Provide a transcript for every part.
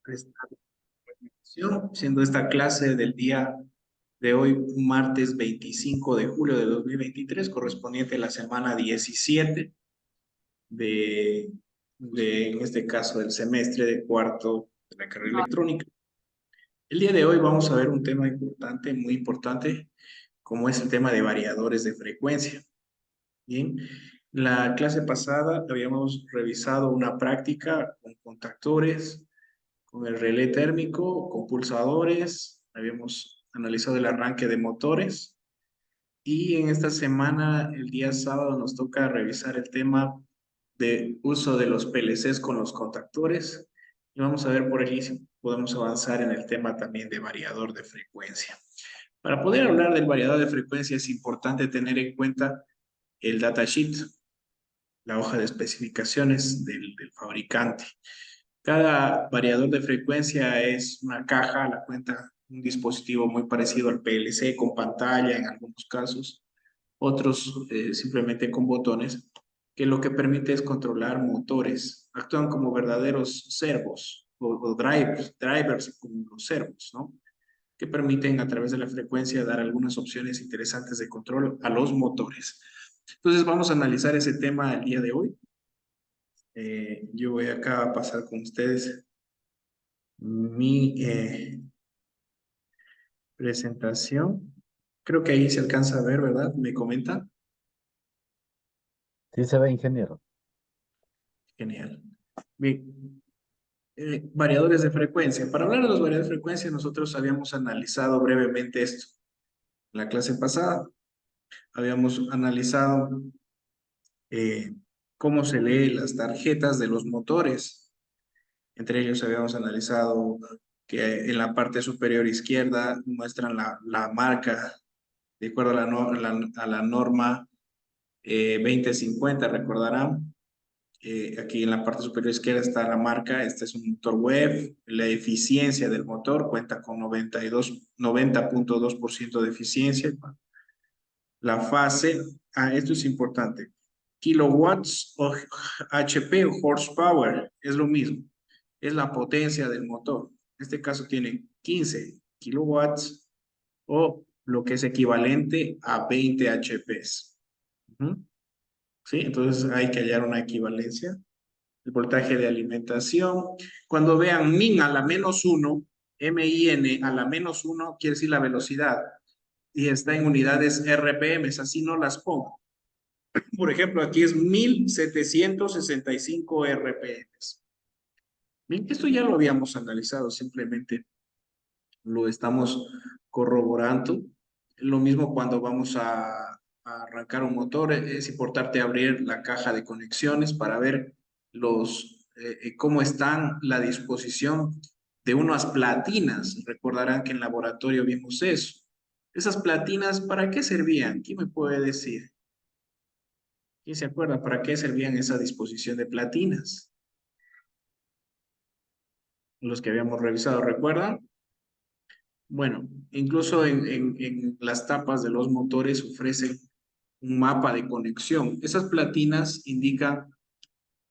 Prestar atención, siendo esta clase del día de hoy, martes 25 de julio de 2023, correspondiente a la semana 17 de, en este caso, del semestre de cuarto de la carrera electrónica. El día de hoy vamos a ver un tema importante, muy importante, como es el tema de variadores de frecuencia. Bien, la clase pasada habíamos revisado una práctica con contactores, con el relé térmico, con pulsadores, habíamos analizado el arranque de motores y en esta semana, el día sábado, nos toca revisar el tema de uso de los PLCs con los contactores y vamos a ver por aquí si podemos avanzar en el tema también de variador de frecuencia. Para poder hablar del variador de frecuencia es importante tener en cuenta el datasheet, la hoja de especificaciones del fabricante. Cada variador de frecuencia es una caja a la cuenta, un dispositivo muy parecido al PLC con pantalla en algunos casos, otros simplemente con botones, que lo que permite es controlar motores. Actúan como verdaderos servos o drivers como los servos, ¿no? Que permiten a través de la frecuencia dar algunas opciones interesantes de control a los motores. Entonces vamos a analizar ese tema el día de hoy. Yo voy acá a pasar con ustedes mi presentación. Creo que ahí se alcanza a ver, ¿verdad? ¿Me comenta? Sí se ve, ingeniero. Genial. Bien. Variadores de frecuencia. Para hablar de los variadores de frecuencia, nosotros habíamos analizado brevemente esto. En la clase pasada habíamos analizado eh, cómo se lee las tarjetas de los motores. Entre ellos habíamos analizado que en la parte superior izquierda muestran la marca de acuerdo a la norma 2050, recordarán. Aquí en la parte superior izquierda está la marca, este es un motor web, la eficiencia del motor cuenta con 90.2% de eficiencia. La fase, esto es importante, kilowatts o HP o horsepower, es lo mismo, es la potencia del motor. En este caso tiene 15 kilowatts o lo que es equivalente a 20 HPs. ¿Sí? Entonces hay que hallar una equivalencia. El voltaje de alimentación. Cuando vean min a la -1, MIN a la -1, quiere decir la velocidad. Y está en unidades RPM, así no las pongo. Por ejemplo, aquí es 1765 RPM. Bien, esto ya lo habíamos analizado, simplemente lo estamos corroborando. Lo mismo cuando vamos a arrancar un motor, es importante abrir la caja de conexiones para ver cómo están la disposición de unas platinas. Recordarán que en laboratorio vimos eso. Esas platinas, ¿para qué servían? ¿Quién me puede decir? ¿Quién se acuerda para qué servían esa disposición de platinas? Los que habíamos revisado, ¿recuerdan? Bueno, incluso en las tapas de los motores ofrecen un mapa de conexión. Esas platinas indican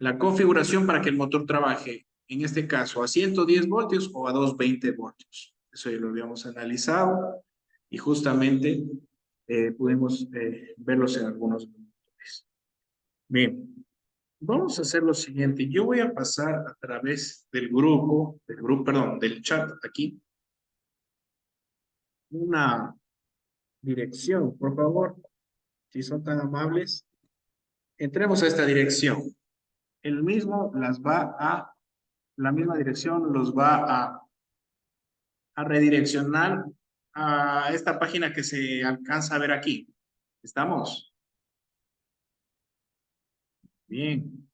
la configuración para que el motor trabaje, en este caso, a 110 voltios o a 220 voltios. Eso ya lo habíamos analizado y justamente pudimos verlos en algunos motores. Bien, vamos a hacer lo siguiente. Yo voy a pasar a través perdón, del chat aquí, una dirección, por favor, si son tan amables. Entremos a esta dirección. El mismo la misma dirección los va a redireccionar a esta página que se alcanza a ver aquí. ¿Estamos? Bien.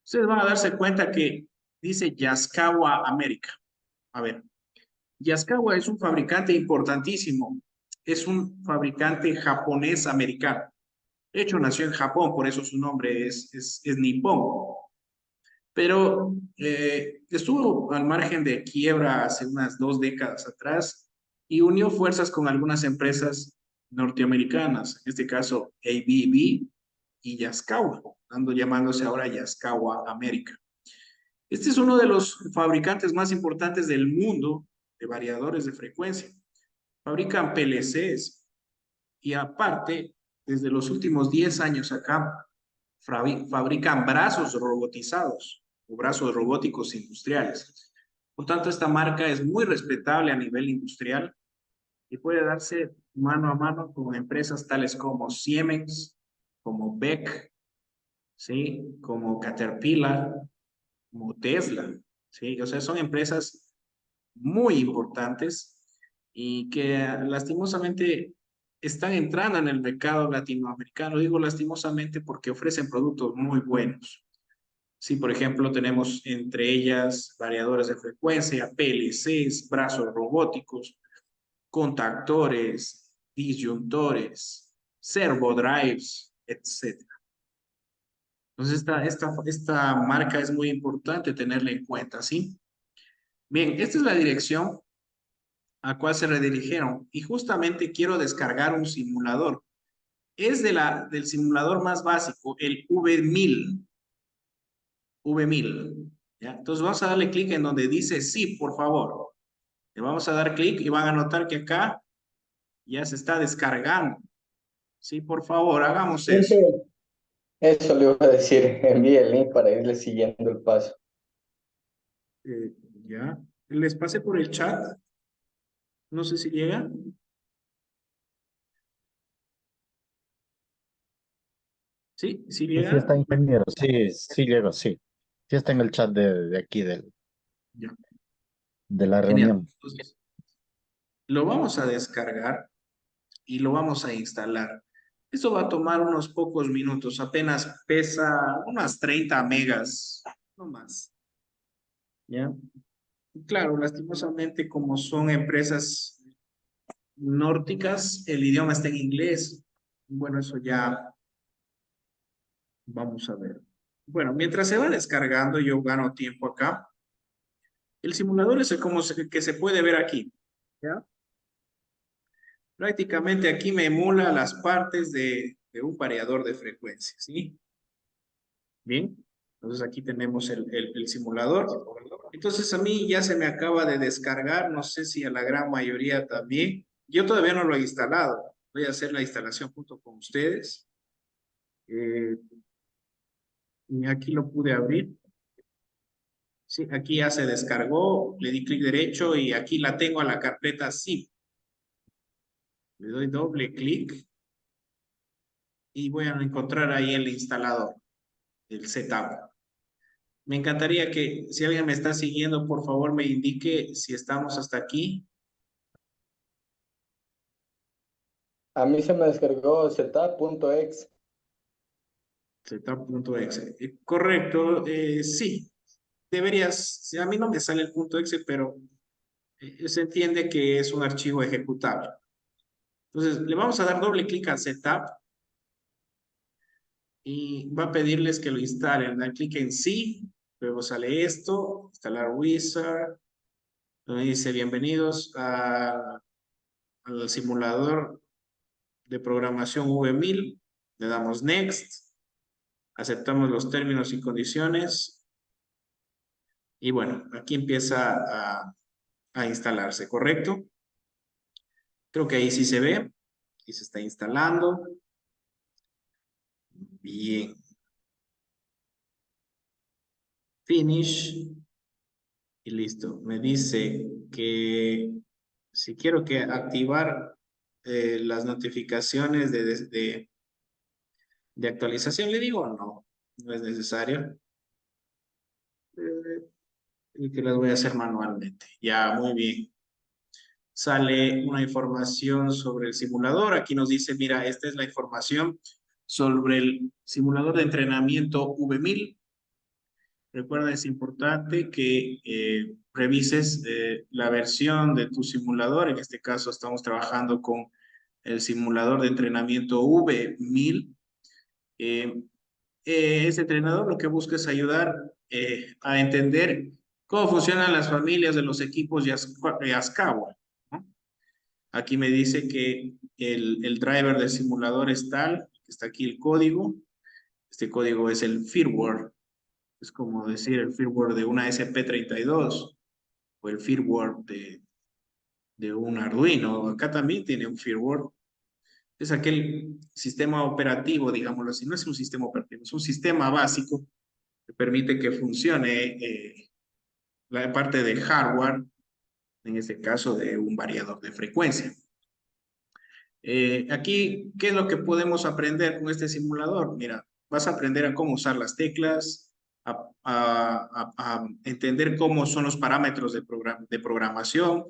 Ustedes van a darse cuenta que dice Yaskawa América. A ver, Yaskawa es un fabricante importantísimo. Es un fabricante japonés-americano. De hecho, nació en Japón, por eso su nombre es Nippon. Pero estuvo al margen de quiebra hace unas 2 décadas atrás y unió fuerzas con algunas empresas norteamericanas, en este caso ABB y Yaskawa, llamándose ahora Yaskawa América. Este es uno de los fabricantes más importantes del mundo de variadores de frecuencia. Fabrican PLCs y aparte, desde los últimos 10 años acá, fabrican brazos robotizados o brazos robóticos industriales. Por tanto, esta marca es muy respetable a nivel industrial y puede darse mano a mano con empresas tales como Siemens, como Beck, ¿sí? Como Caterpillar, como Tesla, ¿sí? O sea, son empresas muy importantes y que lastimosamente están entrando en el mercado latinoamericano. Digo lastimosamente porque ofrecen productos muy buenos. Sí, por ejemplo, tenemos entre ellas variadores de frecuencia, PLCs, brazos robóticos, contactores, disyuntores, servo drives, etcétera. Entonces, esta marca es muy importante tenerla en cuenta, ¿sí? Bien, esta es la dirección a cual se redirigieron y justamente quiero descargar un simulador. Es del simulador más básico, el V1000, ¿ya? Entonces vamos a darle clic en donde dice sí, por favor. Le vamos a dar clic y van a notar que acá ya se está descargando. Sí, por favor, hagamos eso. Eso le voy a decir, envíe el link para irle siguiendo el paso. Eh, ya. Les pasé por el chat. No sé si llega. Sí, sí Sí, sí llega. está ingeniero, sí, sí llego, sí. Sí está en el chat de aquí Ya. de la Genial. reunión. Entonces, lo vamos a descargar y lo vamos a instalar. Esto va a tomar unos pocos minutos, apenas pesa unas 30 megas, no más. ¿Ya? Claro, lastimosamente, como son empresas nórdicas, el idioma está en inglés. Bueno, eso ya vamos a ver. Bueno, mientras se va descargando, yo gano tiempo acá. El simulador es como que se puede ver aquí. ¿Ya? Prácticamente aquí me emula las partes de un variador de frecuencia, ¿sí? Bien, entonces aquí tenemos el simulador. Entonces a mí ya se me acaba de descargar, no sé si a la gran mayoría también. Yo todavía no lo he instalado. Voy a hacer la instalación junto con ustedes. Eh, y aquí lo pude abrir. Sí, aquí ya se descargó, le di clic derecho y aquí la tengo a la carpeta zip. Le doy doble clic y voy a encontrar ahí el instalador, el setup. Me encantaría que si alguien me está siguiendo, por favor me indique si estamos hasta aquí. A mí se me descargó setup.exe. Setup.exe. Correcto, sí. Deberías, sí, a mí no me sale el punto .exe, pero se entiende que es un archivo ejecutable. Entonces, le vamos a dar doble clic al setup y va a pedirles que lo instalen. Dan clic en sí, luego sale esto, instalar wizard, donde dice bienvenidos al simulador de programación V1000. Le damos next, aceptamos los términos y condiciones y bueno, aquí empieza a instalarse, ¿correcto? Creo que ahí sí se ve y se está instalando. Bien. Finish y listo. Me dice que si quiero que activar las notificaciones de actualización, le digo no, no es necesario. Y que las voy a hacer manualmente. Ya, muy bien. Sale una información sobre el simulador. Aquí nos dice, mira, esta es la información sobre el simulador de entrenamiento V1000. Recuerda, es importante que revises la versión de tu simulador. En este caso estamos trabajando con el simulador de entrenamiento V1000. Eh, Ese entrenador lo que busca es ayudar a entender cómo funcionan las familias de los equipos Yaskawa, ¿no? Aquí me dice que el driver del simulador es tal, está aquí el código. Este código es el firmware. Es como decir el firmware de una SP32 o el firmware de un Arduino. Acá también tiene un firmware. Es aquel sistema operativo, digámoslo así. No es un sistema operativo, es un sistema básico que permite que funcione la parte del hardware, en este caso de un variador de frecuencia. Aquí, ¿qué es lo que podemos aprender con este simulador? Mira, vas a aprender a cómo usar las teclas, a entender cómo son los parámetros de programación,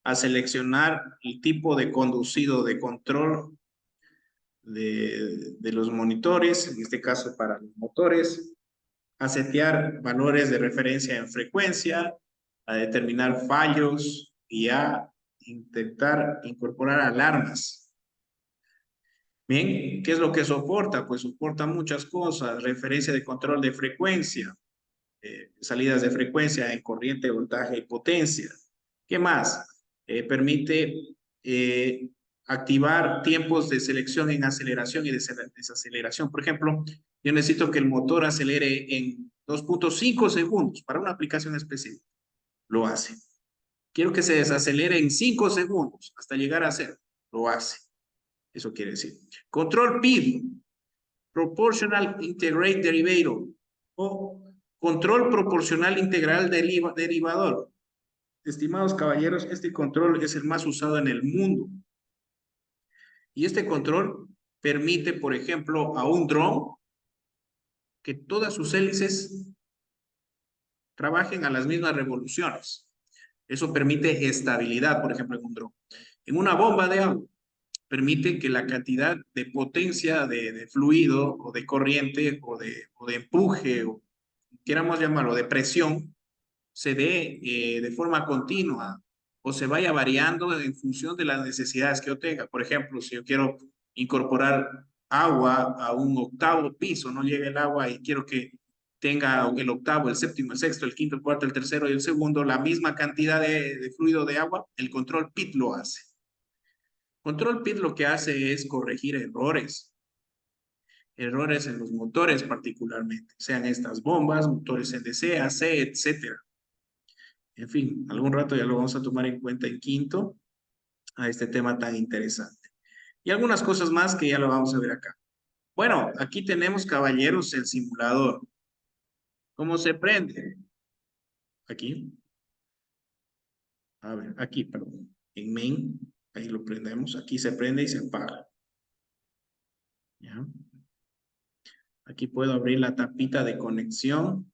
a seleccionar el tipo de conducido de control de los monitores, en este caso para los motores, a setear valores de referencia en frecuencia, a determinar fallos y a intentar incorporar alarmas. Bien, ¿qué es lo que soporta? Pues soporta muchas cosas, referencia de control de frecuencia, salidas de frecuencia en corriente, voltaje y potencia. ¿Qué más? Permite activar tiempos de selección en aceleración y desaceleración. Por ejemplo, yo necesito que el motor acelere en 2.5 segundos para una aplicación específica. Lo hace. Quiero que se desacelere en 5 segundos hasta llegar a cero. Lo hace. Eso quiere decir. Control PID, Proportional Integrate Derivator, o control proporcional integral derivador. Estimados caballeros, este control es el más usado en el mundo. Y este control permite, por ejemplo, a un dron que todas sus hélices trabajen a las mismas revoluciones. Eso permite estabilidad, por ejemplo, en un dron. En una bomba de agua, permite que la cantidad de potencia de fluido o de corriente o de empuje, o queramos llamarlo, de presión, se dé de forma continua o se vaya variando en función de las necesidades que yo tenga. Por ejemplo, si yo quiero incorporar agua a un octavo piso, no llega el agua y quiero que tenga el octavo, el séptimo, el sexto, el quinto, el cuarto, el tercero y el segundo, la misma cantidad de fluido de agua, el control PID lo hace. Control PID lo que hace es corregir errores en los motores particularmente, sean estas bombas, motores NDC, AC, etcétera. En fin, algún rato ya lo vamos a tomar en cuenta en quinto a este tema tan interesante. Y algunas cosas más que ya lo vamos a ver acá. Bueno, aquí tenemos, caballeros, el simulador. ¿Cómo se prende? Aquí. A ver, aquí, perdón. En main, ahí lo prendemos. Aquí se prende y se apaga. ¿Ya? Aquí puedo abrir la tapita de conexión,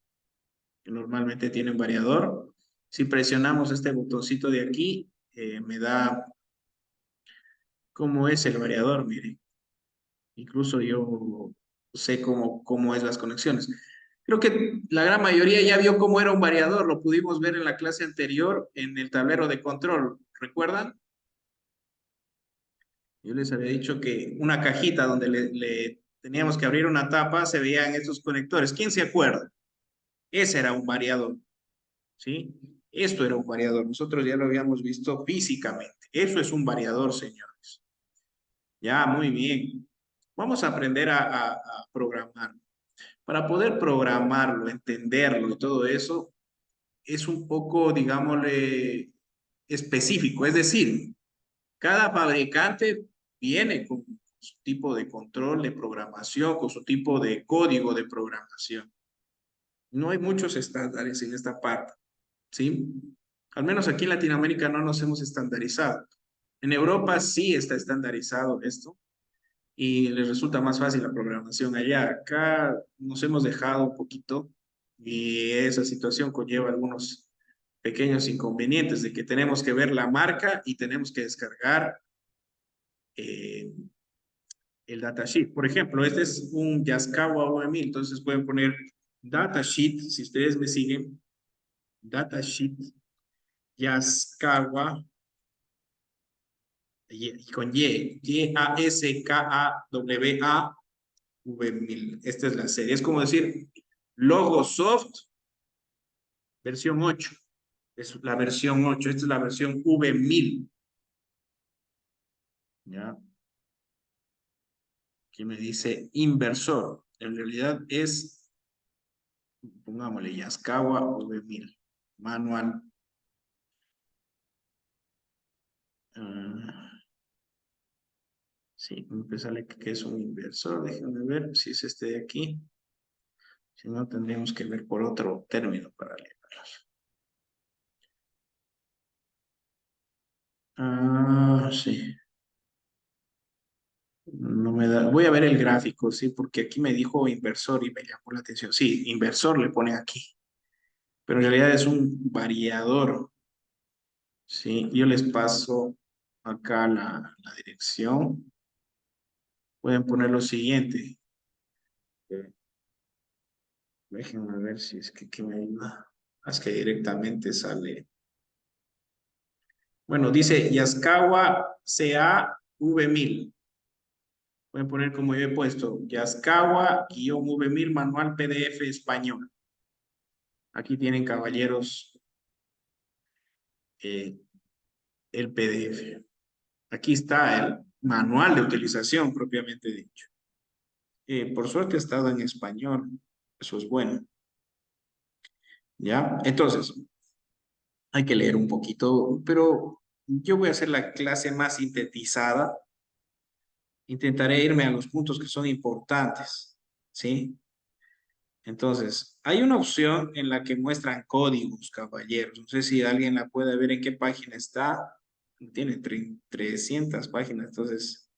que normalmente tiene un variador. Si presionamos este botoncito de aquí, me da cómo es el variador, miren. Incluso yo sé cómo es las conexiones. Creo que la gran mayoría ya vio cómo era un variador, lo pudimos ver en la clase anterior en el tablero de control, ¿recuerdan? Yo les había dicho que una cajita donde le teníamos que abrir una tapa, se veían estos conectores. ¿Quién se acuerda? Ese era un variador, ¿sí? Esto era un variador, nosotros ya lo habíamos visto físicamente. Eso es un variador, señores. Ya, muy bien. Vamos a aprender a programar. Para poder programarlo, entenderlo y todo eso, es un poco, digámosle, específico. Es decir, cada fabricante viene con su tipo de control de programación, con su tipo de código de programación. No hay muchos estándares en esta parte, ¿sí? Al menos aquí en Latinoamérica no nos hemos estandarizado. En Europa sí está estandarizado esto y les resulta más fácil la programación allá. Acá nos hemos dejado un poquito y esa situación conlleva algunos pequeños inconvenientes de que tenemos que ver la marca y tenemos que descargar eh, el datasheet. Por ejemplo, este es un Yaskawa OM1000, entonces pueden poner datasheet, si ustedes me siguen, datasheet Yaskawa con Y, Y-A-S-K-A-W-A V1000. Esta es la serie. Es como decir Logosoft versión 8. Es la versión 8. Esta es la versión V1000. ¿Ya? Aquí me dice inversor. En realidad es Pongámosle Yaskawa V1000. Manual. Sí, me sale que es un inversor. Déjenme ver si es este de aquí. Si no, tendríamos que ver por otro término para leerlos. Sí. No me da. Voy a ver el gráfico, sí, porque aquí me dijo inversor y me llamó la atención. Sí, inversor le pone aquí, pero en realidad es un variador. Sí, yo les paso acá la dirección. Pueden poner lo siguiente. Eh, Déjenme ver si es que me ayuda. Es que directamente sale. Bueno, dice Yaskawa CA V1000. Pueden poner como yo he puesto, Yaskawa-V1000 manual PDF español. Aquí tienen, caballeros, eh, el PDF. Aquí está el manual de utilización propiamente dicho. Por suerte ha estado en español. Eso es bueno. ¿Ya? Entonces, hay que leer un poquito, pero yo voy a hacer la clase más sintetizada. Intentaré irme a los puntos que son importantes. ¿Sí? Entonces, hay una opción en la que muestran códigos, caballeros. No sé si alguien la puede ver en qué página está. Tiene 300 páginas, entonces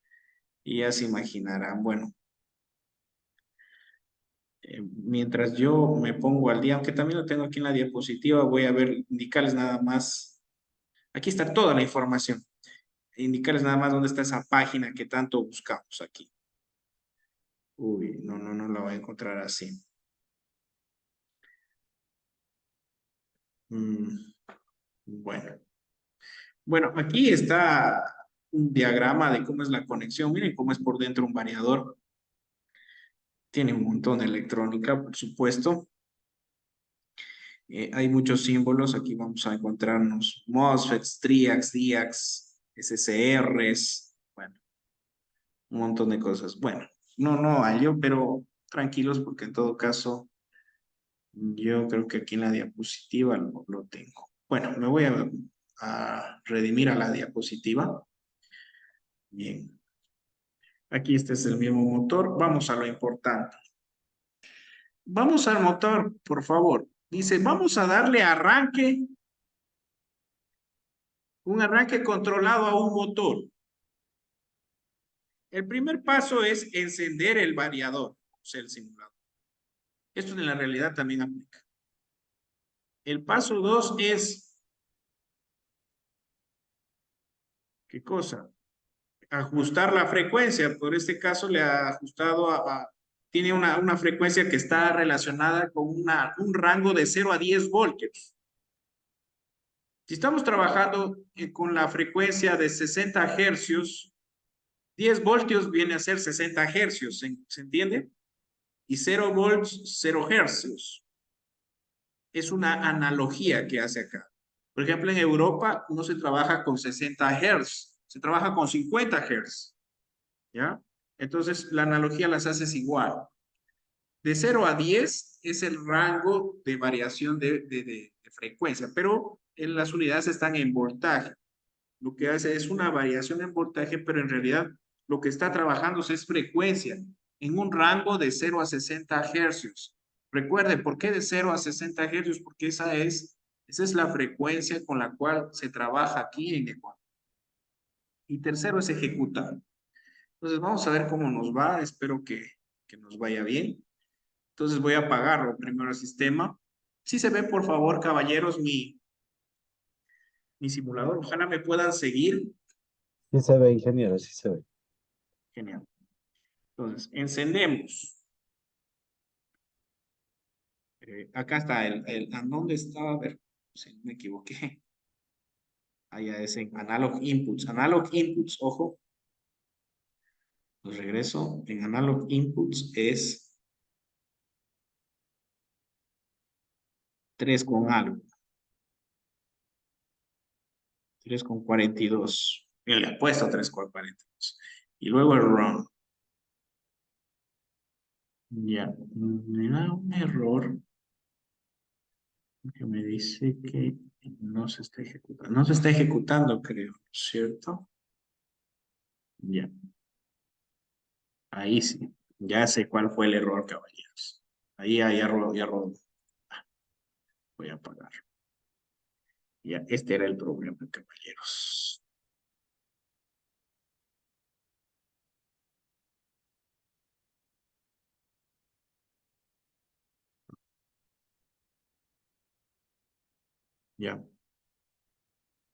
y ya se imaginarán. Bueno, mientras yo me pongo al día, aunque también lo tengo aquí en la diapositiva, voy a ver, indicarles nada más. Aquí está toda la información. Indicarles nada más dónde está esa página que tanto buscamos aquí. Uy, no la voy a encontrar así. Mm, bueno. Bueno, aquí está un diagrama de cómo es la conexión. Miren cómo es por dentro un variador. Tiene un montón de electrónica, por supuesto. Hay muchos símbolos. Aquí vamos a encontrarnos MOSFETs, TRIACs, DIACs, SSRs. Bueno, un montón de cosas. Bueno, no hallo, pero tranquilos porque en todo caso yo creo que aquí en la diapositiva lo tengo. Bueno, me voy a redimir a la diapositiva. Bien. Aquí este es el mismo motor. Vamos a lo importante. Vamos al motor, por favor. Dice, vamos a darle arranque, un arranque controlado a un motor. El primer paso es encender el variador, o sea, el simulador. Esto en la realidad también aplica. El paso 2 es, ¿qué cosa? Ajustar la frecuencia. Por este caso le ha ajustado tiene una frecuencia que está relacionada con un rango de 0 a 10 voltios. Si estamos trabajando con la frecuencia de 60 hercios, 10 voltios viene a ser 60 hercios, ¿se entiende? Y 0 volts, 0 hercios. Es una analogía que hace acá. Por ejemplo, en Europa no se trabaja con 60 hertz, se trabaja con 50 hertz. ¿Ya? Entonces, la analogía las haces igual. De 0 a 10 es el rango de variación de frecuencia, pero en las unidades están en voltaje. Lo que hace es una variación en voltaje, pero en realidad lo que está trabajando es frecuencia en un rango de 0 a 60 hercios. Recuerde, ¿por qué de 0 a 60 hercios? Porque esa es la frecuencia con la cual se trabaja aquí en Ecuador. Y tercero es ejecutar. Entonces vamos a ver cómo nos va. Espero que nos vaya bien. Entonces voy a apagarlo primero el sistema. Si se ve, por favor, caballeros, mi simulador. Ojalá me puedan seguir. Sí se ve, ingeniero, sí se ve. Genial. Entonces, encendemos. Acá está ¿a dónde estaba? A ver, si me equivoqué. Allá es en Analog Inputs. Analog Inputs, ojo. Los regreso. En Analog Inputs es 3 con algo. 3 con 42. Bien, le apuesto 3 con 42. Y luego el run. Ya, me da un error. Que me dice que no se está ejecutando. No se está ejecutando, creo, ¿cierto? Ya, ahí sí. Ya sé cuál fue el error, caballeros. Ahí hay error, error. Voy a apagar. Ya, este era el problema, caballeros. Ya.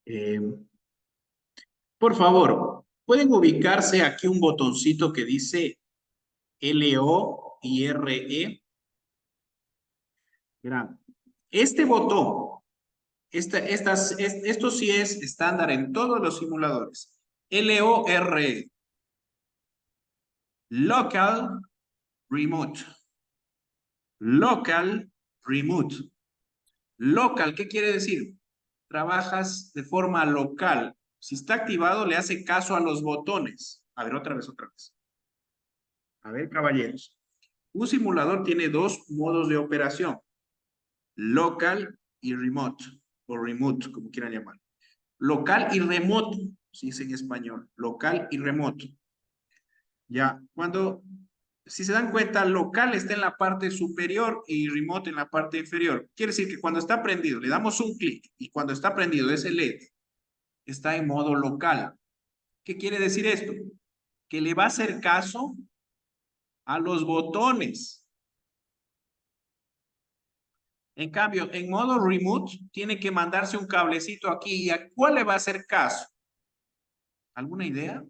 Eh, por favor, ¿pueden ubicarse aquí un botoncito que dice LOIRE? Verán, este botón, esto sí es estándar en todos los simuladores. LORE, Local Remote. Local Remote. Local, ¿qué quiere decir? Trabajas de forma local. Si está activado, le hace caso a los botones. A ver, otra vez, otra vez. A ver, caballeros. Un simulador tiene dos modos de operación. Local y remote. O remote, como quieran llamar. Local y remoto, se dice en español. Local y remoto. Ya, si se dan cuenta, local está en la parte superior y remote en la parte inferior. Quiere decir que cuando está prendido, le damos un clic y cuando está prendido ese LED, está en modo local. ¿Qué quiere decir esto? Que le va a hacer caso a los botones. En cambio, en modo remote, tiene que mandarse un cablecito aquí. ¿Y a cuál le va a hacer caso? ¿Alguna idea?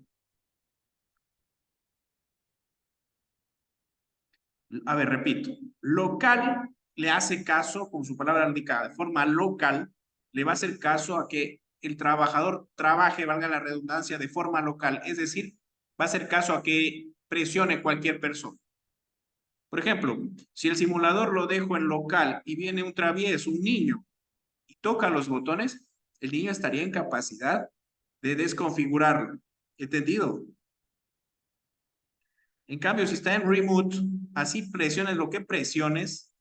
A ver, repito. Local le hace caso, con su palabra indicada, de forma local, le va a hacer caso a que el trabajador trabaje, valga la redundancia, de forma local. Es decir, va a hacer caso a que presione cualquier persona. Por ejemplo, si el simulador lo dejo en local y viene un travieso, un niño, y toca los botones, el niño estaría en capacidad de desconfigurarlo. ¿Entendido? En cambio, si está en remote, así presiones lo que presiones,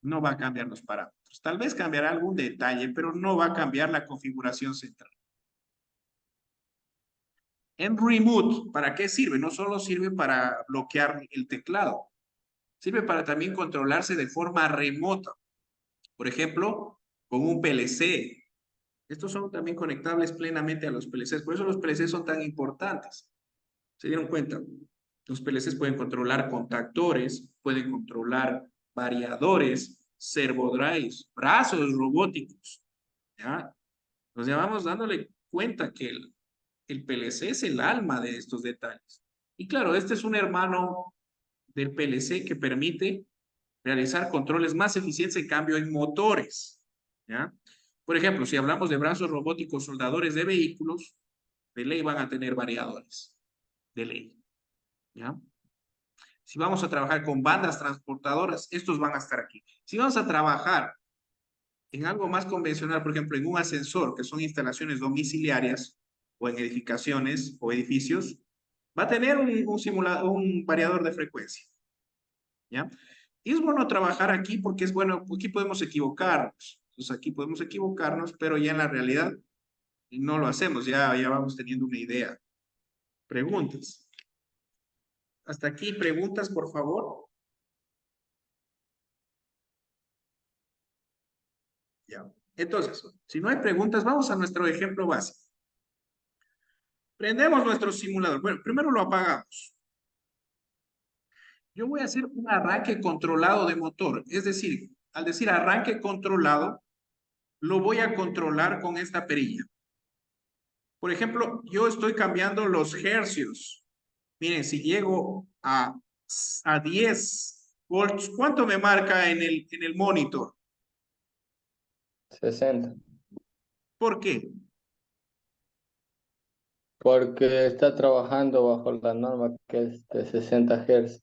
no va a cambiar los parámetros. Tal vez cambiará algún detalle, pero no va a cambiar la configuración central. En remote, ¿para qué sirve? No solo sirve para bloquear el teclado, sirve para también controlarse de forma remota. Por ejemplo, con un PLC. Estos son también conectables plenamente a los PLCs. Por eso los PLCs son tan importantes. ¿Se dieron cuenta? Los PLCs pueden controlar contactores, pueden controlar variadores, servodrives, brazos robóticos. ¿Ya? Nos llevamos dándole cuenta que el PLC es el alma de estos detalles. Y claro, este es un hermano del PLC que permite realizar controles más eficientes en cambio en motores. ¿Ya? Por ejemplo, si hablamos de brazos robóticos soldadores de vehículos, de ley van a tener variadores, de ley. ¿Ya? Si vamos a trabajar con bandas transportadoras, estos van a estar aquí. Si vamos a trabajar en algo más convencional, por ejemplo, en un ascensor, que son instalaciones domiciliarias, o en edificaciones o edificios, va a tener un variador de frecuencia. ¿Ya? Y es bueno trabajar aquí porque es bueno, aquí podemos equivocarnos. Entonces aquí podemos equivocarnos, pero ya en la realidad no lo hacemos, ya vamos teniendo una idea. Preguntas. Hasta aquí, preguntas, por favor. Ya. Entonces, si no hay preguntas, vamos a nuestro ejemplo básico. Prendemos nuestro simulador. Bueno, primero lo apagamos. Yo voy a hacer un arranque controlado de motor. Es decir, al decir arranque controlado, lo voy a controlar con esta perilla. Por ejemplo, yo estoy cambiando los hercios. Miren, si llego a 10 volts, ¿cuánto me marca en el monitor? 60. ¿Por qué? Porque está trabajando bajo la norma que es de 60 Hz.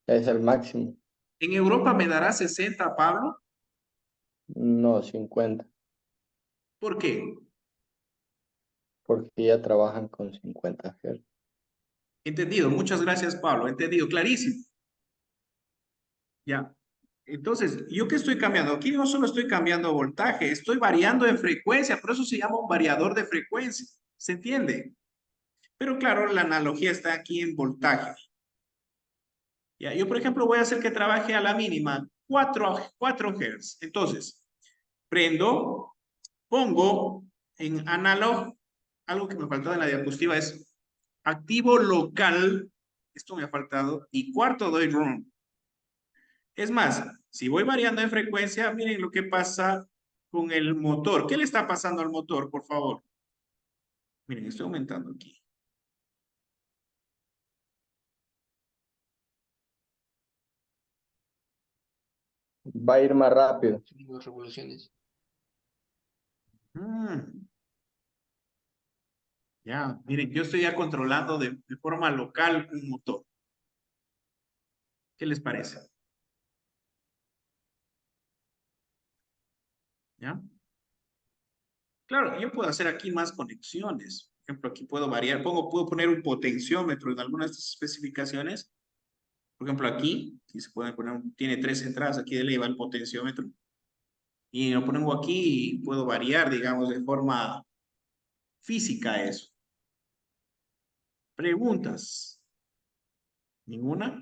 Es el máximo. ¿En Europa me dará 60, Pablo? No 50. ¿Por qué? Porque ya trabajan con 50 Hz. Entendido. Muchas gracias, Pablo. Entendido. Clarísimo. Ya. Entonces, ¿yo qué estoy cambiando? Aquí no solo estoy cambiando voltaje, estoy variando en frecuencia, por eso se llama un variador de frecuencia. ¿Se entiende? Pero claro, la analogía está aquí en voltaje. Ya, yo, por ejemplo, voy a hacer que trabaje a la mínima 4 Hz. Entonces, prendo, pongo en analog, algo que me faltó en la diapositiva es activo local, esto me ha faltado, y cuarto doy run. Es más, si voy variando en frecuencia, miren lo que pasa con el motor. ¿Qué le está pasando al motor, por favor? Miren, estoy aumentando aquí. Va a ir más rápido. Las revoluciones. Ya, miren, yo estoy ya controlando de forma local un motor. ¿Qué les parece? ¿Ya? Claro, yo puedo hacer aquí más conexiones. Por ejemplo, aquí puedo variar, puedo poner un potenciómetro en algunas de estas especificaciones. Por ejemplo, aquí, si se puede poner, tiene 3 entradas, aquí de ley va el potenciómetro. Y lo pongo aquí y puedo variar, digamos, de forma física eso. ¿Preguntas? ¿Ninguna?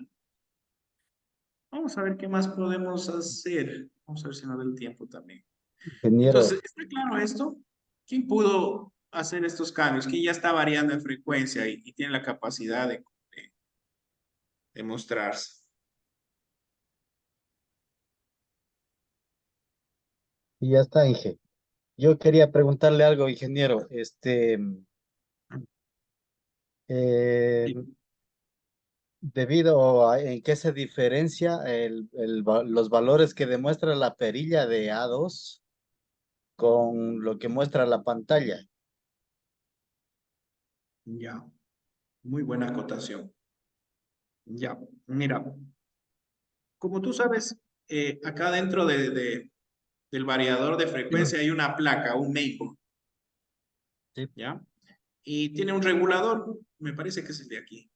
Vamos a ver qué más podemos hacer. Vamos a ver si nos da el tiempo también. Ingeniero, Entonces, ¿está claro esto? ¿Quién pudo hacer estos cambios? ¿Quién ya está variando en frecuencia y tiene la capacidad de mostrarse? y ya está, Inge. Yo quería preguntarle algo, ingeniero. Eh, Sí. debido a en qué se diferencia los valores que demuestra la perilla de A2 con lo que muestra la pantalla. Ya, muy buena acotación. Ya, mira, como tú sabes, acá dentro del variador de frecuencia hay una placa, un mainboard, Sí. ¿ya? Y tiene un regulador, me parece que es el de aquí,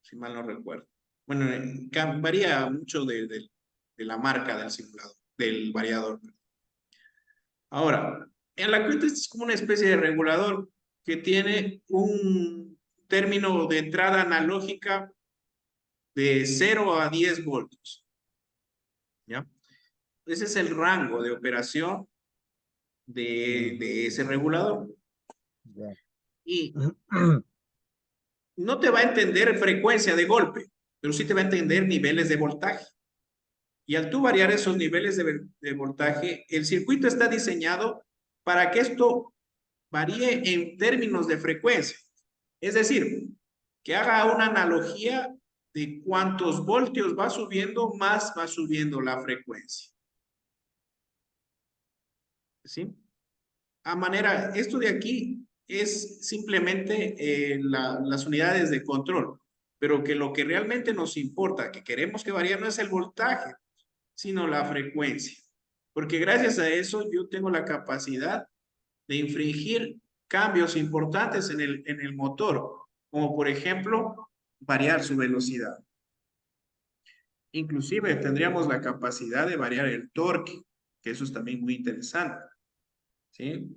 si mal no recuerdo. Bueno, varía mucho de la marca del simulador, del variador. Ahora, en la cuenta es como una especie de regulador que tiene un término de entrada analógica de 0 a 10 voltios, ¿ya? Ese es el rango de operación de ese regulador. Ya. Y no te va a entender frecuencia de golpe, pero sí te va a entender niveles de voltaje. Y al tú variar esos niveles de voltaje, el circuito está diseñado para que esto varíe en términos de frecuencia. Es decir, que haga una analogía de cuántos voltios va subiendo, más va subiendo la frecuencia. ¿Sí? A manera, esto de aquí es simplemente las unidades de control, pero que lo que realmente nos importa, que queremos que varíe, no es el voltaje, sino la frecuencia. Porque gracias a eso yo tengo la capacidad de infringir cambios importantes en el motor, como por ejemplo variar su velocidad. Inclusive tendríamos la capacidad de variar el torque, que eso es también muy interesante. ¿Sí?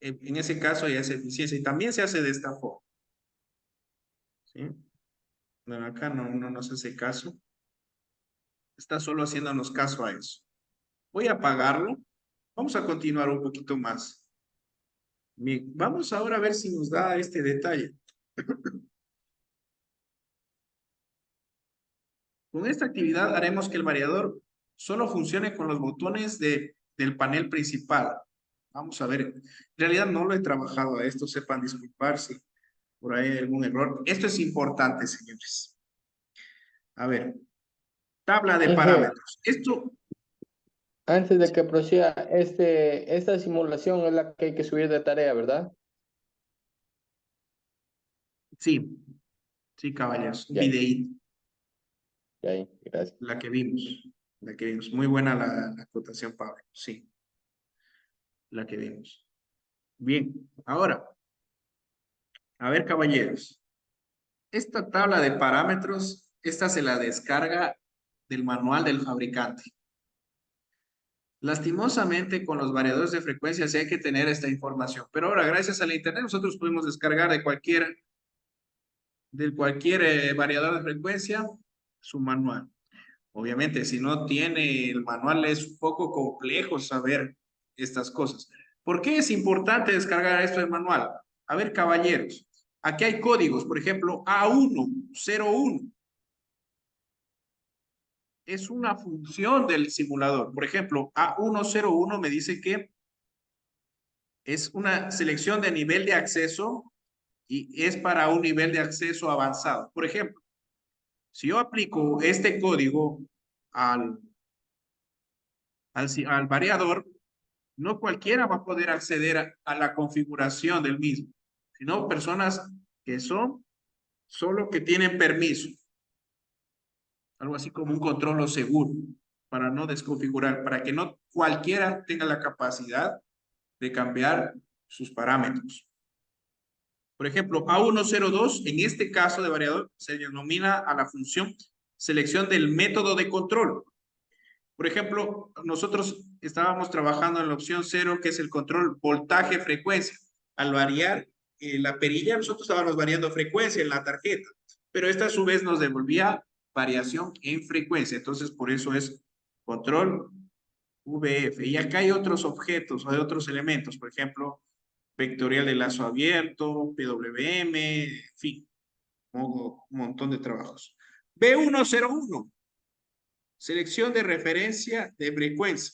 En ese caso ya es eficiencia y también se hace de esta forma. ¿Sí? Bueno, acá no nos hace caso. Está solo haciéndonos caso a eso. Voy a apagarlo. Vamos a continuar un poquito más. Bien, vamos ahora a ver si nos da este detalle. Con esta actividad haremos que el variador solo funcione con los botones del panel principal. Vamos a ver. En realidad no lo he trabajado a esto, sepan disculpar si por ahí hay algún error. Esto es importante, señores. A ver, tabla de Inge, parámetros. Esto, antes de que prosiga, esta simulación es la que hay que subir de tarea, ¿verdad? sí, sí, caballeros, un Ya, videíto, ya, gracias. la que vimos, la que vimos. Muy buena la acotación, Pablo, sí, la que vimos. Bien, ahora, a ver, caballeros, esta tabla de parámetros, esta se la descarga del manual del fabricante. Lastimosamente, con los variadores de frecuencia sí hay que tener esta información. Pero ahora, gracias a la internet, nosotros podemos descargar de cualquier variador de frecuencia su manual. Obviamente, si no tiene el manual, es un poco complejo saber estas cosas. ¿Por qué es importante descargar esto del manual? A ver, caballeros, aquí hay códigos, por ejemplo, A101. Es una función del simulador. Por ejemplo, A101 me dice que es una selección de nivel de acceso y es para un nivel de acceso avanzado. Por ejemplo, si yo aplico este código al, al variador, no cualquiera va a poder acceder a la configuración del mismo, sino personas que son solo que tienen permiso. Algo así como un control o seguro para no desconfigurar, para que no cualquiera tenga la capacidad de cambiar sus parámetros. Por ejemplo, A102, en este caso de variador, se denomina a la función selección del método de control. Por ejemplo, nosotros estábamos trabajando en la opción 0, que es el control voltaje-frecuencia. Al variar la perilla, nosotros estábamos variando frecuencia en la tarjeta, pero esta a su vez nos devolvía variación en frecuencia. Entonces, por eso es control VF. Y acá hay otros objetos, hay otros elementos, por ejemplo, vectorial de lazo abierto, PWM, en fin, un montón de trabajos. B101, selección de referencia de frecuencia.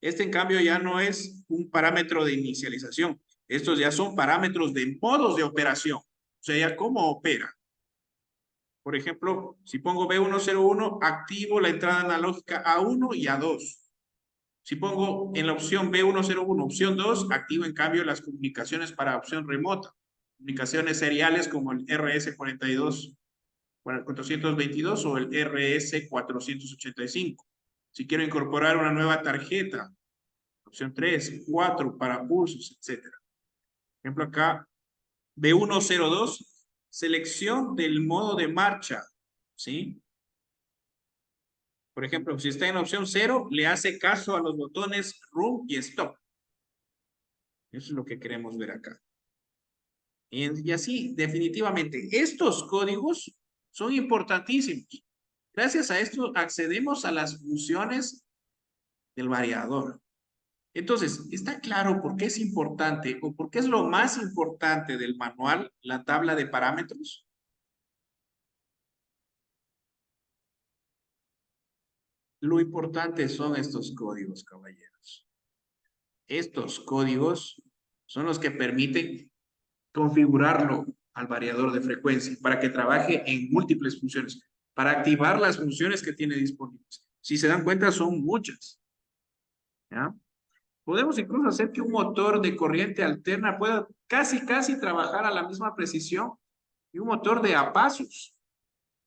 Este, en cambio, ya no es un parámetro de inicialización. Estos ya son parámetros de modos de operación. O sea, ya cómo opera. Por ejemplo, si pongo B101, activo la entrada analógica A1 y A2. Si pongo en la opción B101, opción 2, activo en cambio las comunicaciones para opción remota. Comunicaciones seriales como el RS42, 422 o el RS485. Si quiero incorporar una nueva tarjeta, opción 3, 4 para pulsos, etc. Por ejemplo, acá, B102, selección del modo de marcha, ¿sí? Por ejemplo, si está en opción 0, le hace caso a los botones Room y Stop. Eso es lo que queremos ver acá. Y así, definitivamente, estos códigos son importantísimos. Gracias a esto accedemos a las funciones del variador. Entonces, ¿está claro por qué es importante o por qué es lo más importante del manual, la tabla de parámetros? Lo importante son estos códigos, caballeros. Estos códigos son los que permiten configurarlo al variador de frecuencia para que trabaje en múltiples funciones, para activar las funciones que tiene disponibles. Si se dan cuenta, son muchas. ¿Ya? Podemos incluso hacer que un motor de corriente alterna pueda casi trabajar a la misma precisión y un motor de a pasos.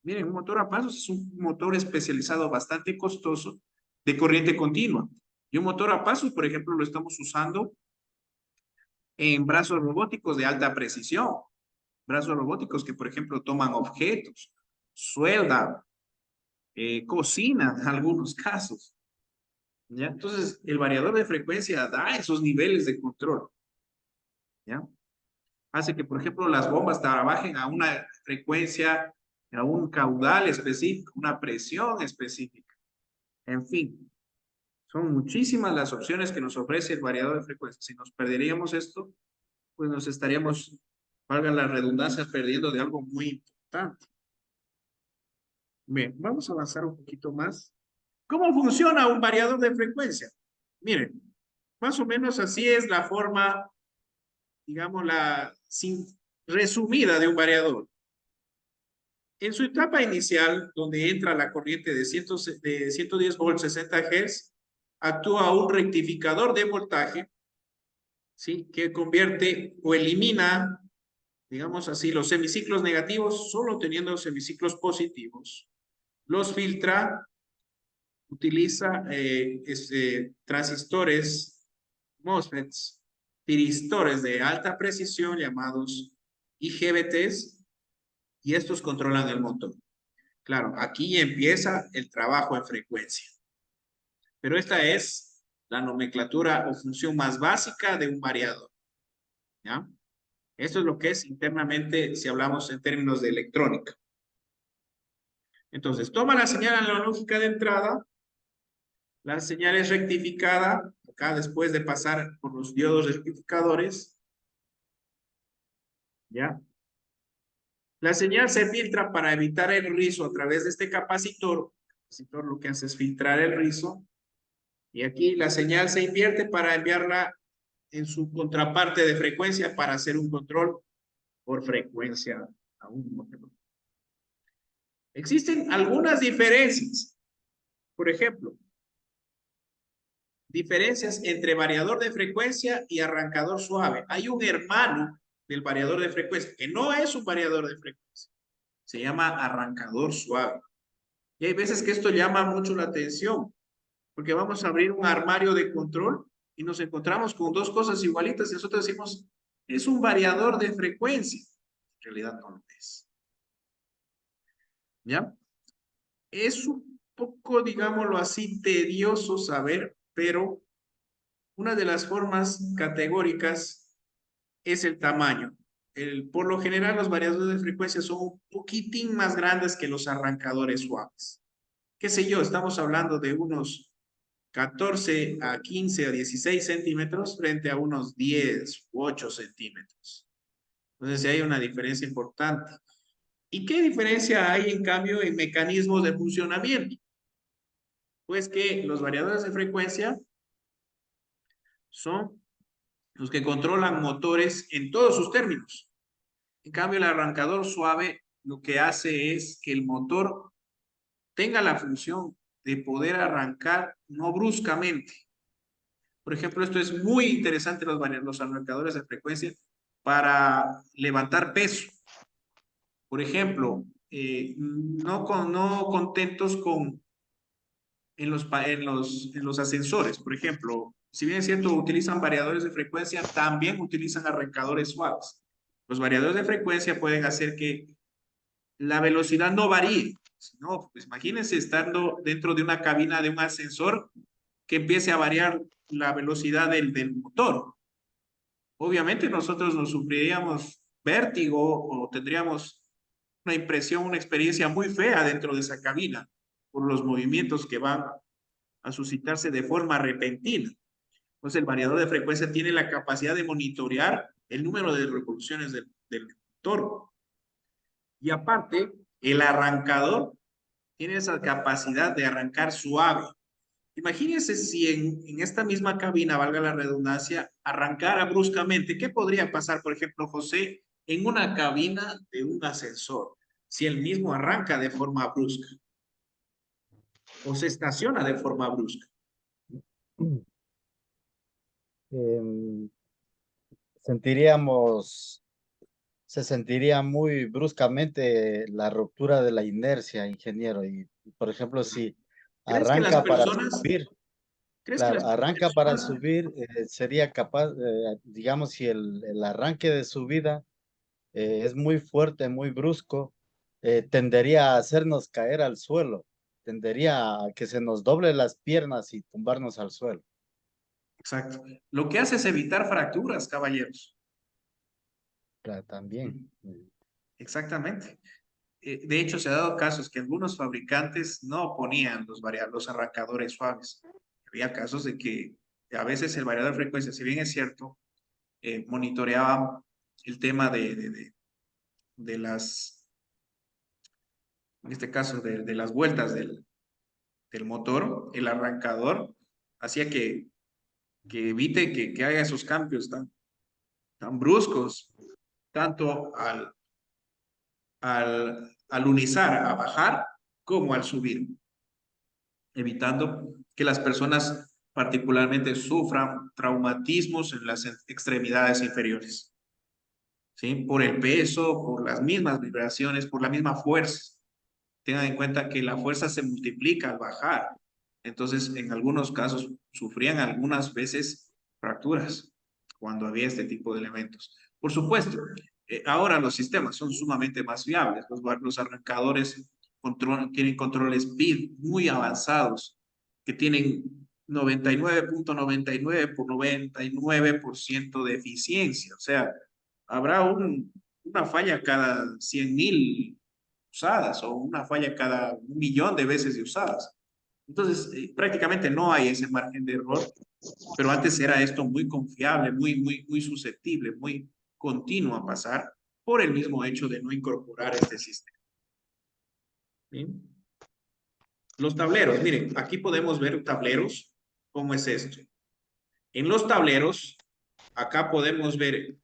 Miren, un motor a pasos es un motor especializado bastante costoso de corriente continua. Y un motor a pasos, por ejemplo, lo estamos usando en brazos robóticos de alta precisión. Brazos robóticos que, por ejemplo, toman objetos, sueldan, cocinan en algunos casos. ¿Ya? Entonces, el variador de frecuencia da esos niveles de control. ¿Ya? Hace que, por ejemplo, las bombas trabajen a una frecuencia, a un caudal específico, una presión específica. En fin, son muchísimas las opciones que nos ofrece el variador de frecuencia. Si nos perderíamos esto, pues nos estaríamos, valga la redundancia, perdiendo de algo muy importante. Bien, vamos a avanzar un poquito más. ¿Cómo funciona un variador de frecuencia? Miren, más o menos así es la forma, digamos, resumida de un variador. En su etapa inicial, donde entra la corriente de 110 volts 60 Hz, actúa un rectificador de voltaje, ¿sí? Que convierte o elimina, digamos así, los semiciclos negativos, solo teniendo semiciclos positivos. Los filtra, utiliza transistores, MOSFETs, tiristores de alta precisión llamados IGBTs, y estos controlan el motor. Claro, aquí empieza el trabajo en frecuencia. Pero esta es la nomenclatura o función más básica de un variador. ¿Ya? Esto es lo que es internamente si hablamos en términos de electrónica. Entonces, toma la señal analógica de entrada, la señal es rectificada, acá después de pasar por los diodos rectificadores, ¿ya? La señal se filtra para evitar el rizo a través de este capacitor. El capacitor lo que hace es filtrar el rizo. Y aquí la señal se invierte para enviarla en su contraparte de frecuencia para hacer un control por frecuencia a un modelo. Existen algunas diferencias. Por ejemplo, diferencias entre variador de frecuencia y arrancador suave. Hay un hermano del variador de frecuencia que no es un variador de frecuencia. Se llama arrancador suave. Y hay veces que esto llama mucho la atención, porque vamos a abrir un armario de control y nos encontramos con dos cosas igualitas y nosotros decimos, es un variador de frecuencia. En realidad no lo es. ¿Ya? Es un poco, digámoslo así, tedioso saber, pero una de las formas categóricas es el tamaño. Por lo general, los variadores de frecuencia son un poquitín más grandes que los arrancadores suaves. Qué sé yo, estamos hablando de unos 14 a 15 a 16 centímetros frente a unos 10 u 8 centímetros. Entonces, sí hay una diferencia importante. ¿Y qué diferencia hay, en cambio, en mecanismos de funcionamiento? Pues que los variadores de frecuencia son los que controlan motores en todos sus términos. En cambio, el arrancador suave lo que hace es que el motor tenga la función de poder arrancar no bruscamente. Por ejemplo, esto es muy interesante los arrancadores de frecuencia para levantar peso. Por ejemplo, no contentos con en los ascensores, por ejemplo, si bien es cierto, utilizan variadores de frecuencia, también utilizan arrancadores suaves. Los variadores de frecuencia pueden hacer que la velocidad no varíe. No, pues imagínense estando dentro de una cabina de un ascensor que empiece a variar la velocidad del motor. Obviamente nosotros nos sufriríamos vértigo o tendríamos una impresión, una experiencia muy fea dentro de esa cabina por los movimientos que van a suscitarse de forma repentina. Entonces el variador de frecuencia tiene la capacidad de monitorear el número de revoluciones del motor. Y aparte, el arrancador tiene esa capacidad de arrancar suave. Imagínense si en esta misma cabina, valga la redundancia, arrancara bruscamente. ¿Qué podría pasar, por ejemplo, José, en una cabina de un ascensor? Si el mismo arranca de forma brusca o se estaciona de forma brusca. Em, sentiríamos, se sentiría muy bruscamente la ruptura de la inercia, ingeniero. Y, por ejemplo, si ¿Crees que las arranca para personas, subir, crees que claro, las arranca para personas, subir, sería capaz, digamos, si el arranque de subida es muy fuerte, muy brusco, tendería a hacernos caer al suelo, tendería a que se nos doble las piernas y tumbarnos al suelo. exacto, lo que hace es evitar fracturas, caballeros? Claro, también. Exactamente. De hecho, se ha dado casos que algunos fabricantes no ponían los arrancadores suaves. Había casos de que a veces el variador de frecuencia, si bien es cierto, monitoreaba el tema de las, en este caso, de las vueltas del motor, el arrancador, hacía que evite que haya esos cambios tan bruscos, tanto al unizar, a bajar, como al subir, evitando que las personas particularmente sufran traumatismos en las extremidades inferiores, ¿sí? Por el peso, por las mismas vibraciones, por la misma fuerza. Tengan en cuenta que la fuerza se multiplica al bajar. Entonces, en algunos casos, sufrían algunas veces fracturas cuando había este tipo de elementos. Por supuesto, ahora los sistemas son sumamente más fiables. Los arrancadores tienen controles PID muy avanzados que tienen 99.99 por 99% de eficiencia. O sea, habrá una falla cada 100.000 usadas o una falla cada 1.000.000 de veces de usadas. Entonces, prácticamente no hay ese margen de error, pero antes era esto muy confiable, muy susceptible, muy continuo a pasar por el mismo hecho de no incorporar este sistema. ¿Bien? Los tableros, miren, aquí podemos ver tableros. ¿Cómo es esto? En los tableros, acá podemos ver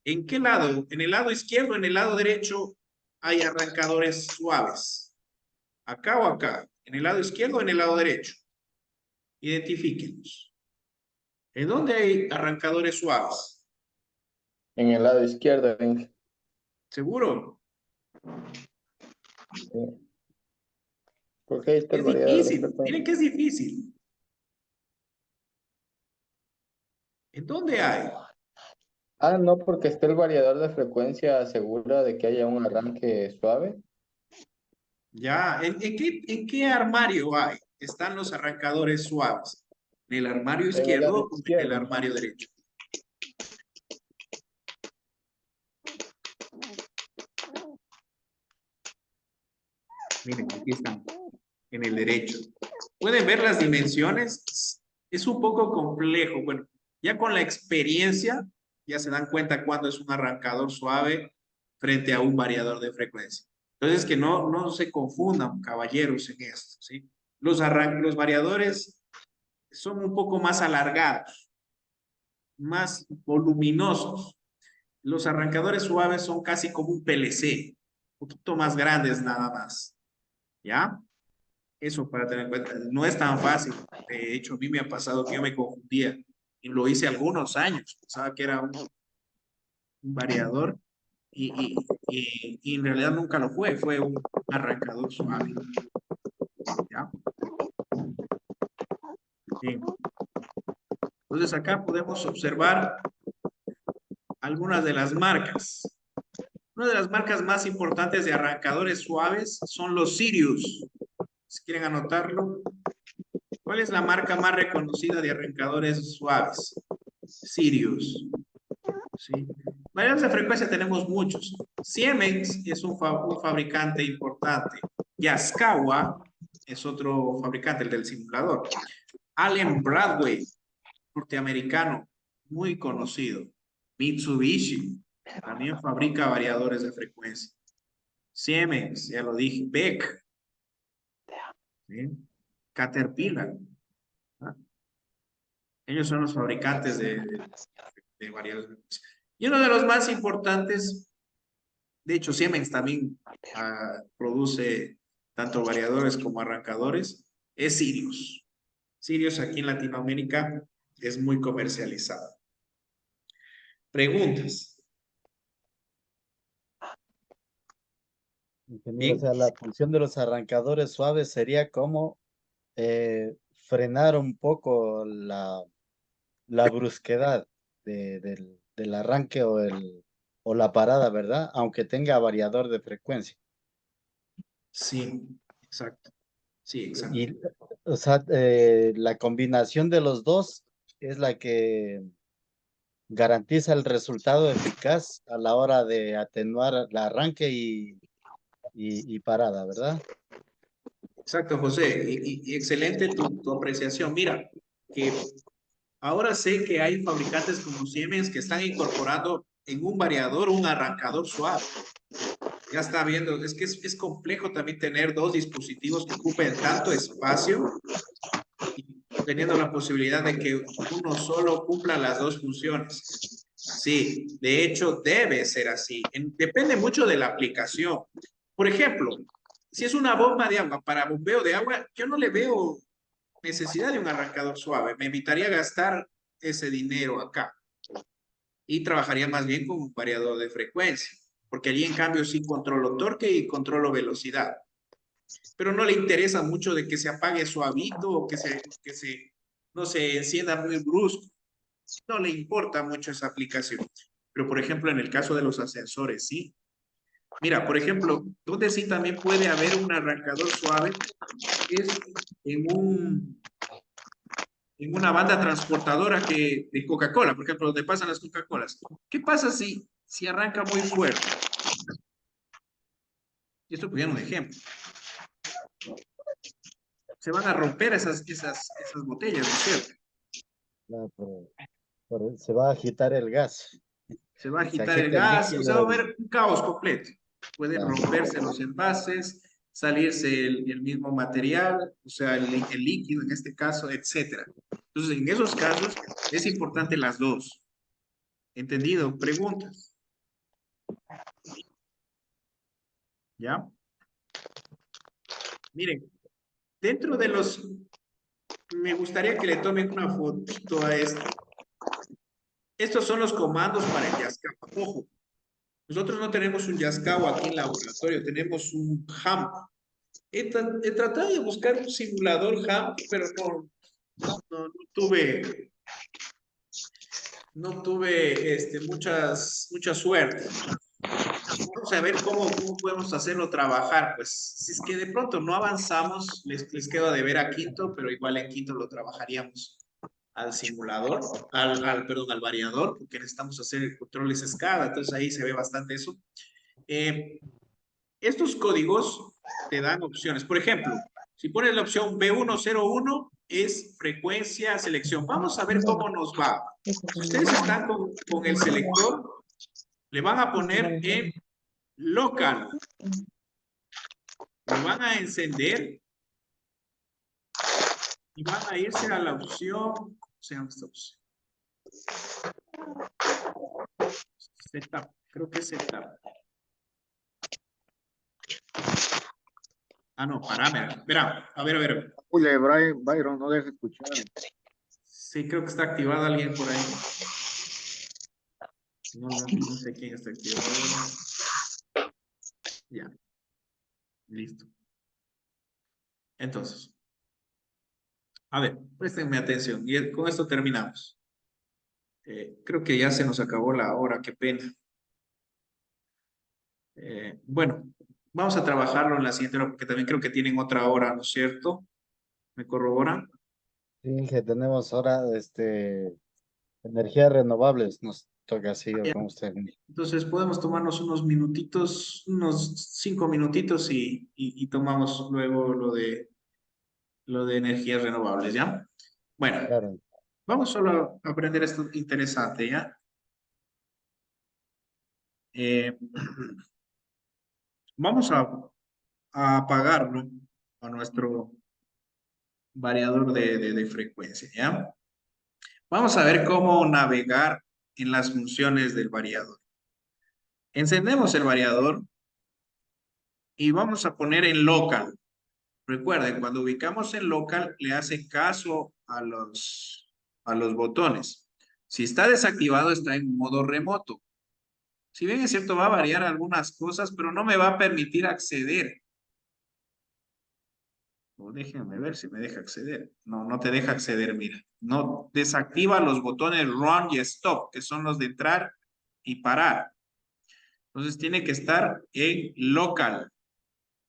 en qué lado, en el lado izquierdo, en el lado derecho, hay arrancadores suaves. Acá o acá, en el lado izquierdo o en el lado derecho. Identifíquenlos. ¿En dónde hay arrancadores suaves? En el lado izquierdo, ¿Seguro? porque ahí está el Es variador de difícil, miren frecuencia. que es difícil. ¿En dónde hay? Ah, no, porque está el variador de frecuencia asegura de que haya un arranque suave. Ya, ¿en qué armario hay? Están los arrancadores suaves. ¿En el armario En el lado izquierdo o en el izquierdo. armario derecho? Miren, aquí están, en el derecho. ¿Pueden ver las dimensiones? Es un poco complejo. Bueno, ya con la experiencia, ya se dan cuenta cuándo es un arrancador suave frente a un variador de frecuencia. Entonces, que no se confundan, caballeros, en esto, ¿sí? Los variadores son un poco más alargados, más voluminosos. Los arrancadores suaves son casi como un PLC, un poquito más grandes nada más, ¿ya? Eso para tener en cuenta. No es tan fácil. De hecho, a mí me ha pasado que yo me confundía y lo hice algunos años. Pensaba que era un variador y en realidad nunca lo fue. Fue un arrancador suave, ¿ya? Bien. Entonces acá podemos observar algunas de las marcas. Una de las marcas más importantes de arrancadores suaves son los Sirius. Si quieren anotarlo, ¿cuál es la marca más reconocida de arrancadores suaves? Sirius. ¿Sí? Variantes de frecuencia tenemos muchos. Siemens es un fabricante importante. Yaskawa es otro fabricante, el del simulador. Allen Bradway, norteamericano, muy conocido. Mitsubishi, también fabrica variadores de frecuencia. Siemens, ya lo dije. Beck, ¿sí? Caterpillar. ¿Ah? Ellos son los fabricantes de variadores de frecuencia. Y uno de los más importantes, de hecho, Siemens también produce tanto variadores como arrancadores, es Sirius. Sirius aquí en Latinoamérica es muy comercializado. Preguntas. Ingeniero, o Bien, sea, la función de los arrancadores suaves sería como frenar un poco la brusquedad del arranque o la parada, ¿verdad? Aunque tenga variador de frecuencia. sí, exacto. Sí, exacto. Y, o sea, la combinación de los dos es la que garantiza el resultado eficaz a la hora de atenuar el arranque y parada, ¿verdad? Exacto, José. Y excelente tu apreciación. Mira, que ahora sé que hay fabricantes como Siemens que están incorporando en un variador un arrancador suave. Ya está viendo, es que es complejo también tener dos dispositivos que ocupen tanto espacio y teniendo la posibilidad de que uno solo cumpla las dos funciones. Sí, de hecho debe ser así. Depende mucho de la aplicación. Por ejemplo, si es una bomba de agua para bombeo de agua, yo no le veo necesidad de un arrancador suave. Me evitaría gastar ese dinero acá y trabajaría más bien con un variador de frecuencia, porque allí en cambio sí controlo torque y controlo velocidad, pero no le interesa mucho de que se apague suavito o no se encienda muy brusco. No le importa mucho esa aplicación. Pero por ejemplo, en el caso de los ascensores, sí. Mira, por ejemplo, donde sí también puede haber un arrancador suave es en una banda transportadora de Coca-Cola, por ejemplo, donde pasan las Coca-Colas. ¿Qué pasa si arranca muy fuerte? Y esto poniendo un ejemplo. Se van a romper esas botellas, ¿no es cierto? No, se va a agitar el gas. Se va a Se agitar el agita el gas, o sea, va líquido a haber un caos completo. Pueden ah, romperse los envases, salirse el mismo material, o sea, el líquido en este caso, etcétera. Entonces, en esos casos es importante las dos. ¿Entendido? Preguntas. ¿Ya? Miren, dentro de los, me gustaría que le tomen una fotito a esto. Estos son los comandos para el Yaskawa. Ojo, nosotros no tenemos un Yaskawa aquí en laboratorio, tenemos un HAMP. He tratado de buscar un simulador HAMP, pero no tuve mucha suerte. Vamos a ver cómo podemos hacerlo trabajar. Pues si es que de pronto no avanzamos, les quedo de ver a quinto, pero igual en quinto lo trabajaríamos al simulador, perdón, al variador, porque necesitamos hacer controles escala, entonces ahí se ve bastante eso. Estos códigos te dan opciones. Por ejemplo, si pones la opción B101 es frecuencia, selección. Vamos a ver cómo nos va. Si ustedes están con el selector, le van a poner en local. Lo van a encender y van a irse a la opción, ¿cómo se llama esta opción? Setup, creo que es setup. Ah, no, parámetros. Espera, a ver. Oye, Byron, no deja escuchar. Sí, creo que está activado alguien por ahí. No sé quién está activado. Ya, listo. Entonces, a ver, préstenme atención. Y con esto terminamos. Creo que ya se nos acabó la hora, qué pena. Bueno, vamos a trabajarlo en la siguiente hora porque también creo que tienen otra hora, ¿no es cierto? ¿Me corroboran? sí, que tenemos ahora energías renovables. Nos toca así, o Ya. como usted. Entonces podemos tomarnos unos minutitos, unos 5 minutitos y tomamos luego lo de energías renovables, ¿ya? Bueno, Claro. vamos solo a aprender esto interesante, ¿ya? Eh, vamos a apagarlo a nuestro variador de frecuencia, ¿ya? Vamos a ver cómo navegar en las funciones del variador. Encendemos el variador y vamos a poner en local. Recuerden, cuando ubicamos en local, le hace caso a los botones. Si está desactivado, está en modo remoto. Si bien es cierto, va a variar algunas cosas, pero no me va a permitir acceder. O déjenme ver si me deja acceder. No te deja acceder, mira. No desactiva los botones Run y Stop, que son los de entrar y parar. Entonces tiene que estar en local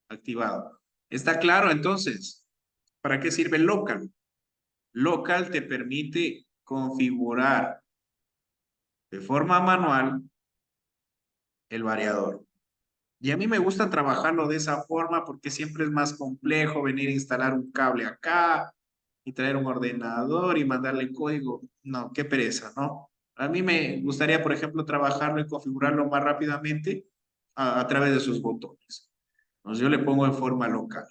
activado. ¿Está claro entonces? ¿Para qué sirve local? Local te permite configurar de forma manual el variador. Y a mí me gusta trabajarlo de esa forma porque siempre es más complejo venir a instalar un cable acá y traer un ordenador y mandarle código. No, qué pereza, ¿no? A mí me gustaría, por ejemplo, trabajarlo y configurarlo más rápidamente a través de sus botones. Entonces yo le pongo de forma local.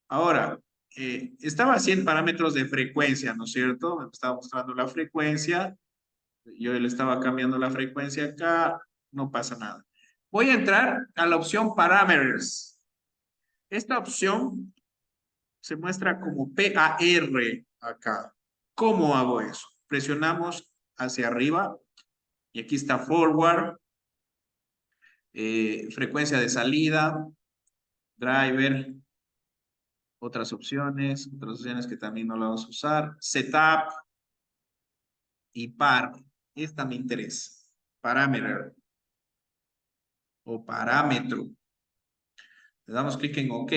Ahora, estaba haciendo parámetros de frecuencia, ¿no es cierto? Me estaba mostrando la frecuencia. Yo le estaba cambiando la frecuencia acá. No pasa nada. Voy a entrar a la opción Parameters. Esta opción se muestra como PAR acá. ¿Cómo hago eso? Presionamos hacia arriba y aquí está Forward, frecuencia de salida, Driver, otras opciones que también no la vamos a usar, Setup y Par. Esta me interesa. Parameter. o parámetro. Le damos clic en OK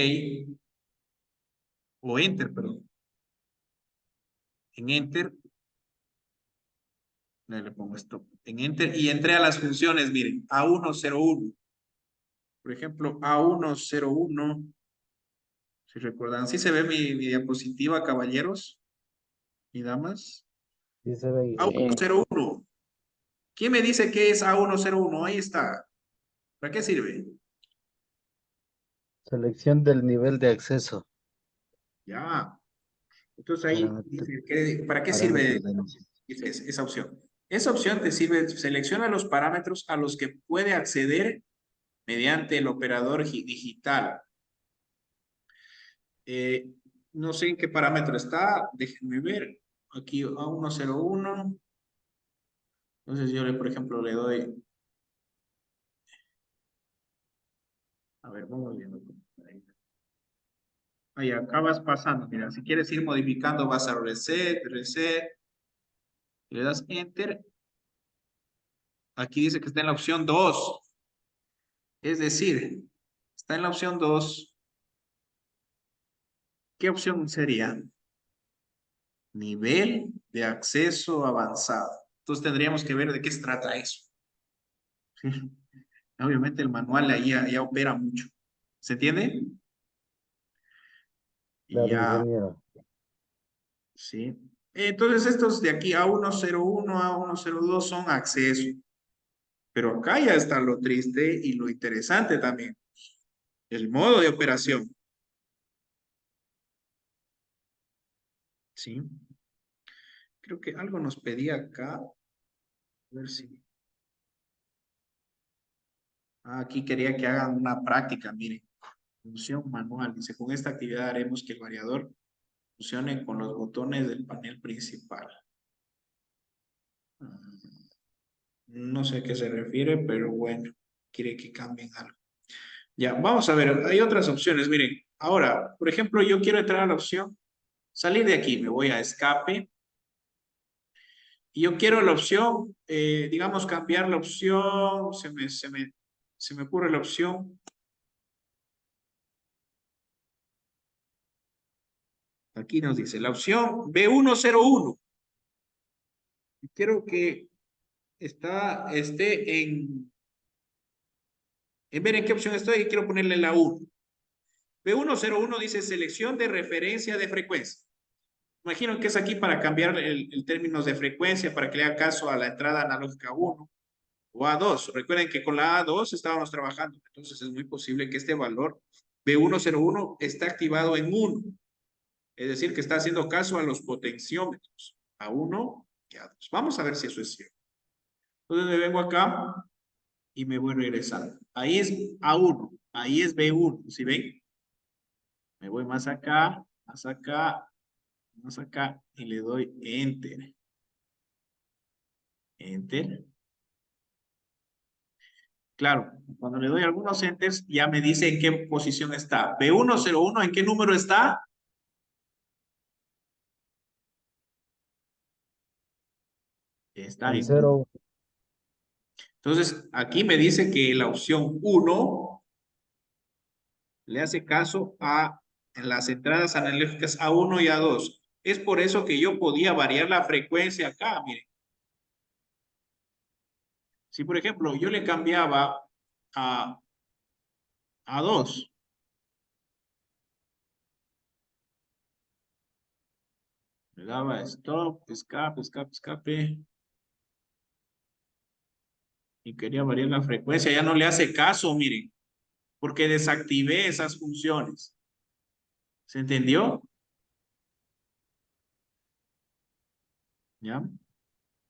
o Enter, perdón. En Enter. Le pongo Stop. En Enter y entré a las funciones, miren, A101. Por ejemplo, A101. Si recuerdan, ¿sí se ve mi diapositiva, caballeros y damas? Sí se ve, hijo. Sí. A101. ¿Quién me dice qué es A101? Ahí está. ¿Para qué sirve? Selección del nivel de acceso. Ya. Entonces ahí dice, ¿para qué sirve Parámetros de inicio. esa opción? Esa opción te sirve, selecciona los parámetros a los que puede acceder mediante el operador digital. No sé en qué parámetro está, déjenme ver. Aquí A101. Entonces yo, por ejemplo, le doy... A ver, vamos viendo. Ahí acá vas pasando. Mira, si quieres ir modificando, vas a reset, y le das Enter. Aquí dice que está en la opción 2. Es decir, está en la opción 2. ¿Qué opción sería? Nivel de acceso avanzado. Entonces tendríamos que ver de qué se trata eso. Obviamente el manual ahí ya opera mucho. ¿Se entiende? Y Claro, ya, ingeniero. sí. Entonces estos de aquí A101, A102 son acceso. Pero acá ya está lo triste y lo interesante también. El modo de operación. ¿Sí? Creo que algo nos pedía acá. A ver si... aquí quería que hagan una práctica, miren. Función manual. Dice, con esta actividad haremos que el variador funcione con los botones del panel principal. No sé a qué se refiere, pero bueno, quiere que cambien algo. Ya, vamos a ver, hay otras opciones. Miren, ahora, por ejemplo, yo quiero entrar a la opción, salir de aquí, me voy a escape. Y yo quiero la opción, digamos, cambiar la opción, se me ocurre la opción. Aquí nos dice, la opción B101. Quiero que esté en ver en qué opción estoy y quiero ponerle la 1. B101 dice selección de referencia de frecuencia. Imagino que es aquí para cambiar el términos de frecuencia para que le haga caso a la entrada analógica 1 o A2. Recuerden que con la A2 estábamos trabajando, entonces es muy posible que este valor B101 está activado en 1. Es decir, que está haciendo caso a los potenciómetros, A1 y A2. Vamos a ver si eso es cierto. Entonces me vengo acá y me voy regresando. Ahí es A1, ahí es B1, ¿sí ven? Me voy más acá, más acá, más acá y le doy Enter. Enter. Claro, cuando le doy algunos enters ya me dice en qué posición está. B101, ¿en qué número está? Está El en 1. 0, Entonces, aquí me dice que la opción 1 le hace caso a las entradas analógicas A1 y A2. Es por eso que yo podía variar la frecuencia acá, miren. Si, por ejemplo, yo le cambiaba a A2, le daba stop, escape, escape, escape, y quería variar la frecuencia, ya no le hace caso, miren, porque desactivé esas funciones. ¿Se entendió? ¿Ya?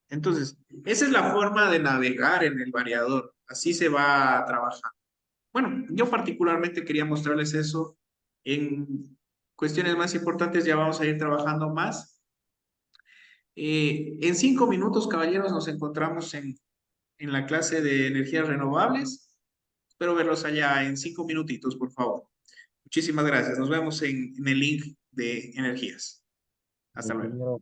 Entonces, esa es la forma de navegar en el variador. Así se va a trabajar. Bueno, yo particularmente quería mostrarles eso. En cuestiones más importantes ya vamos a ir trabajando más. En 5 minutos, caballeros, nos encontramos en la clase de energías renovables. Espero verlos allá en 5 minutitos, por favor. Muchísimas gracias. Nos vemos en el link de energías. Hasta luego. ingeniero.